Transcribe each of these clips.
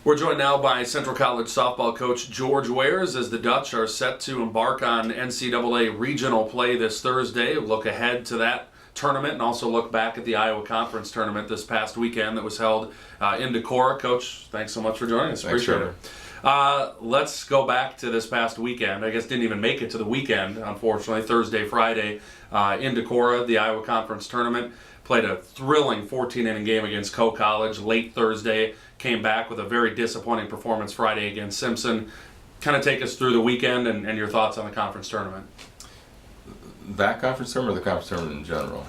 We're joined now by Central College softball coach George Wares as the Dutch are set to embark on NCAA regional play this Thursday. Look ahead to that tournament and also look back at the Iowa Conference tournament this past weekend that was held in Decorah. Coach, thanks so much for joining us. Thanks, Appreciate it. Let's go back to this past weekend. I guess didn't even make it to the weekend, unfortunately. Thursday, Friday in Decorah, the Iowa Conference tournament. Played a thrilling 14-inning game against Coe College late Thursday. Came back with a very disappointing performance Friday against Simpson. Kind of take us through the weekend and your thoughts on the conference tournament. That conference tournament or the conference tournament in general?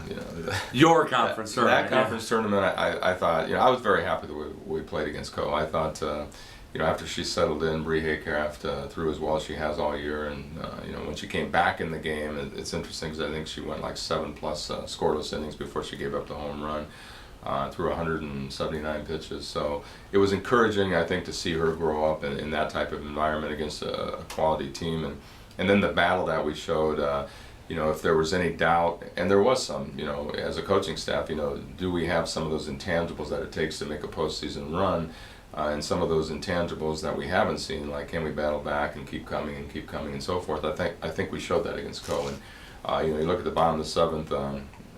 Your conference tournament. That conference tournament, I thought, I was very happy the way we played against Coe. I thought, after she settled in, Bree Haycraft threw as well as she has all year, and when she came back in the game, it's interesting because I think she went like 7+ scoreless innings before she gave up the home run. Through 179 pitches, so it was encouraging, I think, to see her grow up in that type of environment against a quality team, and then the battle that we showed. If there was any doubt, and there was some, as a coaching staff, do we have some of those intangibles that it takes to make a postseason run, and some of those intangibles that we haven't seen, like can we battle back and keep coming and so forth. I think we showed that against Coe, and you look at the bottom of the seventh.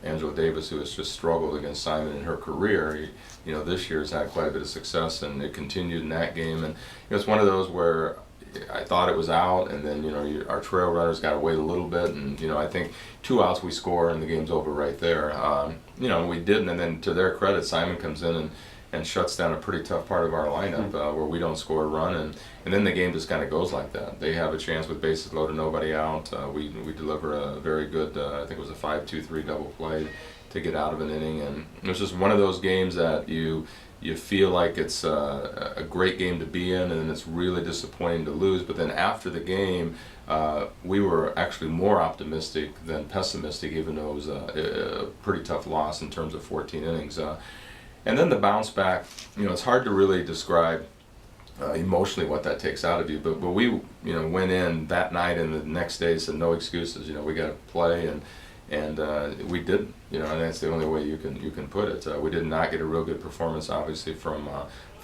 Angela Davis, who has just struggled against Simon in her career, this year has had quite a bit of success, and it continued in that game. And it's one of those where I thought it was out, and then our trail runners got to wait a little bit, and I think 2 outs we score and the game's over right there. We didn't, and then to their credit, Simon comes in and shuts down a pretty tough part of our lineup where we don't score a run, and then the game just kind of goes like that. They have a chance with bases loaded, nobody out. We deliver a very good, I think it was a 5-2-3 double play to get out of an inning, and it was just one of those games that you feel like it's a great game to be in, and it's really disappointing to lose. But then after the game, we were actually more optimistic than pessimistic, even though it was a pretty tough loss in terms of 14 innings. And then the bounce back, it's hard to really describe emotionally what that takes out of you. But we, went in that night and the next day said no excuses. We got to play, and we didn't. And that's the only way you can put it. We did not get a real good performance, obviously, from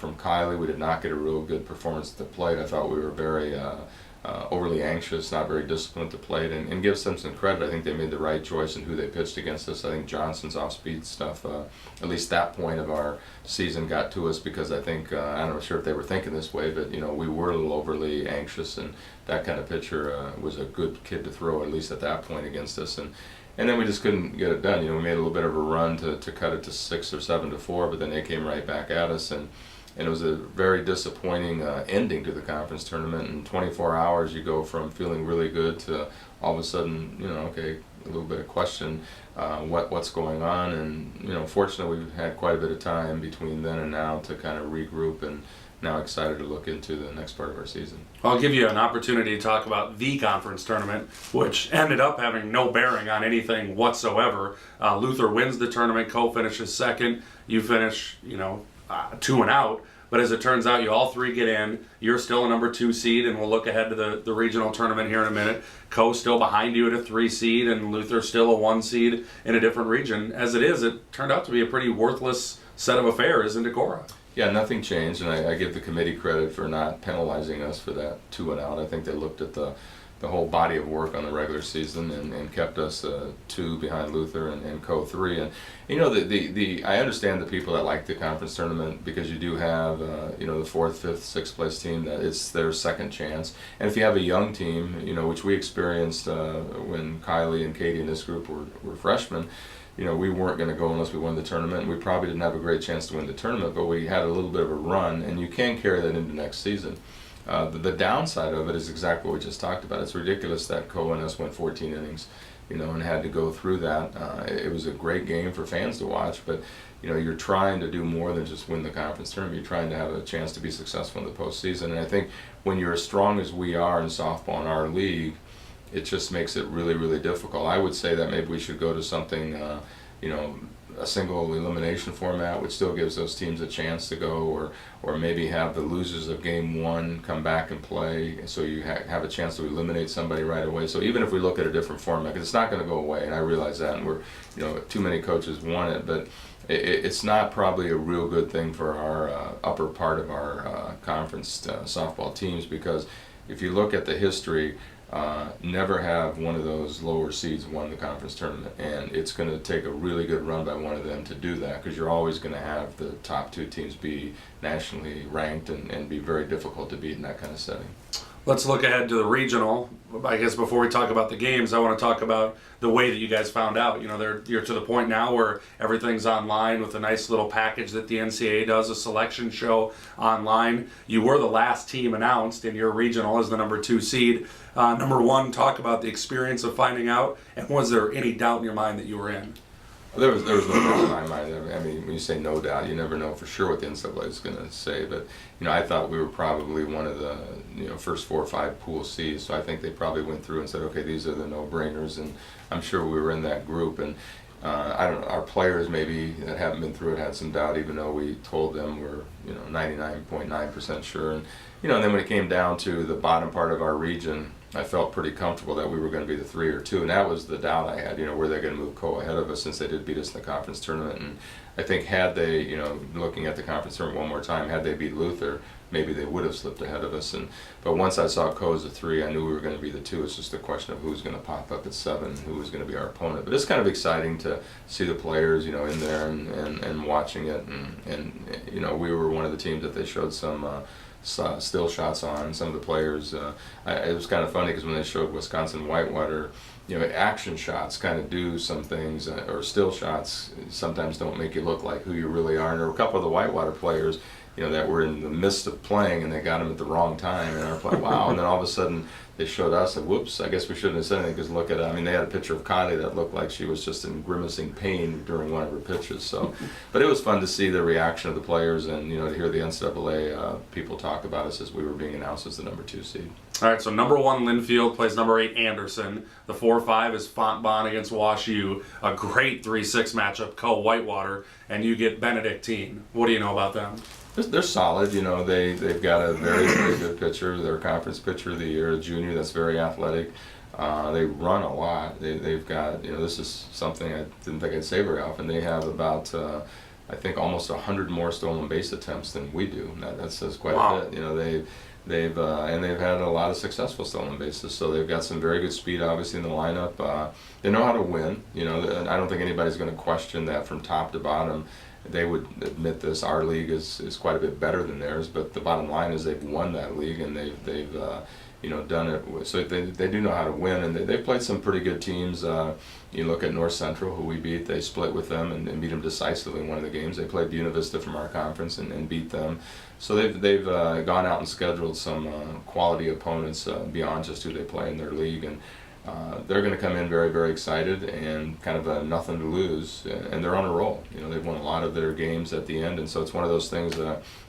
Kylie. We did not get a real good performance at the plate. I thought we were very overly anxious, not very disciplined at the plate, and give Simpson credit. I think they made the right choice in who they pitched against us. I think Johnson's off-speed stuff, at least that point of our season, got to us because I think, I'm not sure if they were thinking this way, but we were a little overly anxious, and that kind of pitcher was a good kid to throw, at least at that point, against us. And then we just couldn't get it done. We made a little bit of a run to cut it to 6 or 7-4, but then they came right back at us, and it was a very disappointing ending to the conference tournament. In 24 hours, you go from feeling really good to all of a sudden, okay, a little bit of question, what's going on. And fortunately, we've had quite a bit of time between then and now to kind of regroup, and now excited to look into the next part of our season. I'll give you an opportunity to talk about the conference tournament, which ended up having no bearing on anything whatsoever. Luther wins the tournament. Coe finishes second. You finish, 2 and out. But as it turns out, you all 3 get in. You're still a number 2 seed, and we'll look ahead to the regional tournament here in a minute. Coe still behind you at a 3 seed, and Luther still a 1 seed in a different region. As it is, it turned out to be a pretty worthless set of affairs in Decorah. Yeah, nothing changed, and I give the committee credit for not penalizing us for that 2 and out. I think they looked at the whole body of work on the regular season and kept us 2 behind Luther and Coe 3. And I understand the people that like the conference tournament because you do have the 4th, 5th, 6th place team that it's their second chance. And if you have a young team, which we experienced when Kylie and Katie in this group were freshmen. We weren't going to go unless we won the tournament. We probably didn't have a great chance to win the tournament, but we had a little bit of a run, and you can carry that into next season. The downside of it is exactly what we just talked about. It's ridiculous that Coe and us went 14 innings, and had to go through that. It was a great game for fans to watch, but you're trying to do more than just win the conference tournament. You're trying to have a chance to be successful in the postseason. And I think when you're as strong as we are in softball in our league, it just makes it really, really difficult. I would say that maybe we should go to something, a single elimination format, which still gives those teams a chance to go, or maybe have the losers of game 1 come back and play, so you have a chance to eliminate somebody right away. So even if we look at a different format, because it's not going to go away, and I realize that, and we're, too many coaches want it, but it's not probably a real good thing for our upper part of our conference softball teams, because if you look at the history, never have one of those lower seeds won the conference tournament, and it's going to take a really good run by one of them to do that, because you're always going to have the top two teams be nationally ranked and be very difficult to beat in that kind of setting. Let's look ahead to the regional. I guess before we talk about the games, I want to talk about the way that you guys found out. You know, you're to the point now where everything's online with a nice little package that the NCAA does, a selection show online. You were the last team announced in your regional as the number 2 seed. Number 1, talk about the experience of finding out, and was there any doubt in your mind that you were in? There was no doubt in my mind. I mean, when you say no doubt, you never know for sure what the NCAA is going to say. But I thought we were probably one of the first 4 or 5 pool C's. So I think they probably went through and said, okay, these are the no-brainers, and I'm sure we were in that group. And I don't know, our players maybe that haven't been through it had some doubt, even though we told them we're 99.9% sure. And and then when it came down to the bottom part of our region, I felt pretty comfortable that we were going to be the 3 or 2, and that was the doubt I had. Were they going to move Co ahead of us, since they did beat us in the conference tournament? And I think had they, looking at the conference tournament one more time, had they beat Luther, maybe they would have slipped ahead of us. But once I saw Co as a 3, I knew we were going to be the 2. It's just a question of who's going to pop up at 7, and who was going to be our opponent. But it's kind of exciting to see the players, in there and watching it. And we were one of the teams that they showed some still shots on. Some of the players, it was kind of funny, because when they showed Wisconsin Whitewater, action shots kind of do some things, or still shots sometimes don't make you look like who you really are. And there were a couple of the Whitewater players, that were in the midst of playing, and they got them at the wrong time, and our play, wow, and then all of a sudden they showed us, and whoops, I guess we shouldn't have said anything, because look at it. I mean, they had a picture of Kylie that looked like she was just in grimacing pain during one of her pitches. So, but it was fun to see the reaction of the players, and to hear the NCAA people talk about us as we were being announced as the number 2 seed. All right, so number 1 Linfield plays number 8 Anderson. The 4-5 is Fontbonne against Wash U. A great 3-6 matchup, Co Whitewater, and you get Benedictine. What do you know about them? They're solid. They've got a very, very good pitcher. Their conference pitcher of the year, a junior that's very athletic. They run a lot. They've got, this is something I didn't think I'd say very often. They have about, I think, almost 100 more stolen base attempts than we do. That says quite a bit. They've had a lot of successful stolen bases, so they've got some very good speed, obviously, in the lineup. They know how to win. I don't think anybody's going to question that from top to bottom. They would admit this. Our league is quite a bit better than theirs, but the bottom line is they've won that league, and they've done it. So they do know how to win, and they've played some pretty good teams. You look at North Central, who we beat. They split with them and beat them decisively in one of the games. They played Buena Vista from our conference and beat them. So they've gone out and scheduled some quality opponents beyond just who they play in their league, and they're going to come in very, very excited and kind of nothing to lose, and they're on a roll. They've won a lot of their games at the end, and so it's one of those things.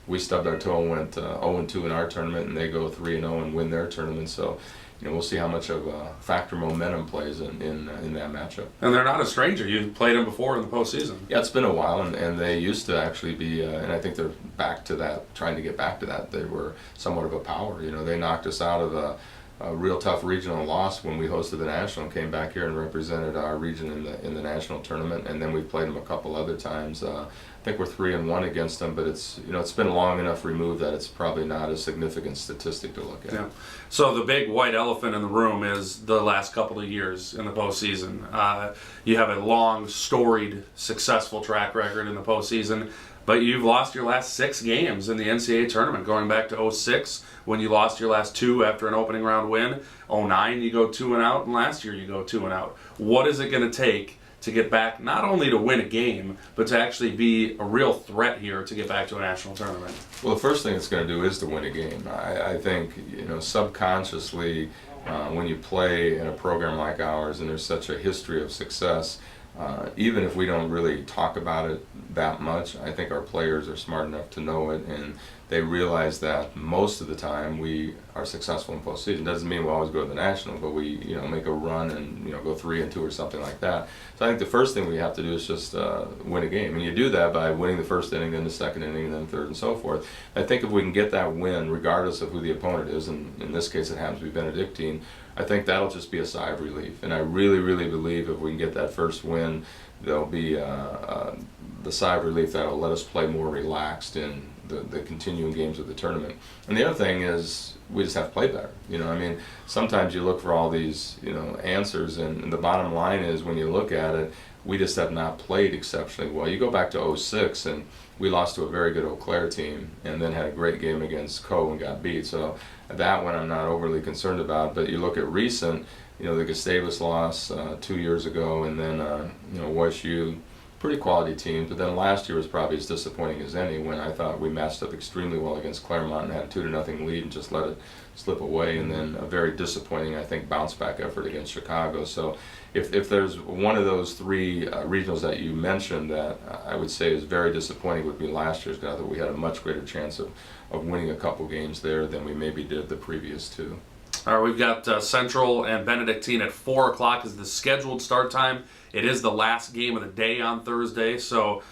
We stubbed our toe and went 0-2 in our tournament, and they go 3-0 and win their tournament. So, we'll see how much of a factor momentum plays in that matchup. And they're not a stranger. You've played them before in the postseason. Yeah, it's been a while, and they used to actually be, and I think they're back to that, trying to get back to that. They were somewhat of a power. They knocked us out of a real tough regional loss when we hosted the national, and came back here and represented our region in the national tournament, and then we've played them a couple other times. I think we're 3-1 against them, but it's been long enough removed that it's probably not a significant statistic to look at. Yeah. So the big white elephant in the room is the last couple of years in the postseason. You have a long, storied, successful track record in the postseason, but you've lost your last 6 games in the NCAA tournament, going back to 2006 when you lost your last 2 after an opening round win. 2009 you go 2-out, and last year you go 2-out. What is it going to take to get back, not only to win a game, but to actually be a real threat here to get back to a national tournament? Well, the first thing it's going to do is to win a game. I think, subconsciously, when you play in a program like ours, and there's such a history of success, even if we don't really talk about it that much, I think our players are smart enough to know it, and they realize that most of the time we are successful in postseason. Doesn't mean we'll always go to the national, but we make a run and go 3-2 or something like that. So I think the first thing we have to do is just win a game, and you do that by winning the first inning, then the second inning, and then third, and so forth. I think if we can get that win, regardless of who the opponent is, and in this case it happens to be Benedictine, I think that'll just be a sigh of relief. And I really, really believe if we can get that first win, there'll be the sigh of relief that'll let us play more relaxed in the continuing games of the tournament. And the other thing is we just have to play better. I mean, sometimes you look for all these answers, and the bottom line is when you look at it, we just have not played exceptionally well. You go back to 06 and we lost to a very good Eau Claire team, and then had a great game against Co and got beat. So that one I'm not overly concerned about. But you look at recent, the Gustavus loss 2 years ago, and then WSU, pretty quality teams. But then last year was probably as disappointing as any, when I thought we matched up extremely well against Claremont and had a 2-0 lead and just let it slip away. And then a very disappointing, I think, bounce back effort against Chicago. So if there's one of those three regionals that you mentioned that I would say is very disappointing, would be last year's, because I thought we had a much greater chance of winning a couple games there than we maybe did the previous two. All right, we've got Central and Benedictine at 4 o'clock is the scheduled start time. It is the last game of the day on Thursday, so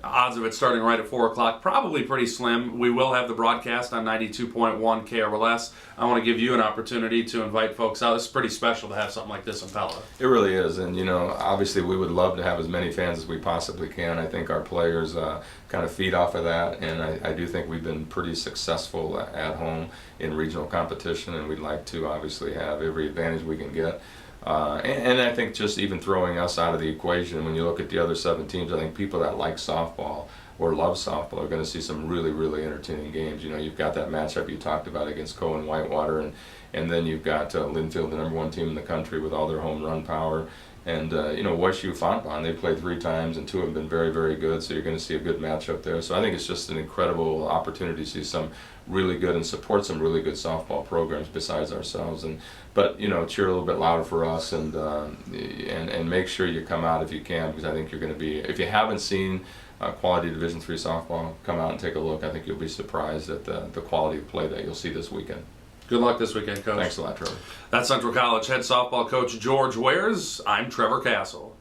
odds of it starting right at 4 o'clock probably pretty slim. We will have the broadcast on 92.1 KRLS. I want to give you an opportunity to invite folks out. It's pretty special to have something like this in Pella. It really is, and obviously we would love to have as many fans as we possibly can. I think our players kind of feed off of that, and I do think we've been pretty successful at home in regional competition, and we'd like to obviously have every advantage we can get. And I think just even throwing us out of the equation, when you look at the other 7 teams, I think people that like softball or love softball are going to see some really, really entertaining games. You've got that matchup you talked about against Co and Whitewater, and then you've got Linfield, the #1 team in the country with all their home run power. And WSU Fontbonne, they've played 3 times, and 2 have been very, very good, so you're going to see a good matchup there. So I think it's just an incredible opportunity to see some really good and support some really good softball programs besides ourselves. But cheer a little bit louder for us, and make sure you come out if you can, because I think you're going to be, if you haven't seen quality Division III softball, come out and take a look. I think you'll be surprised at the quality of play that you'll see this weekend. Good luck this weekend, Coach. Thanks a lot, Trevor. That's Central College head softball coach George Wares. I'm Trevor Castle.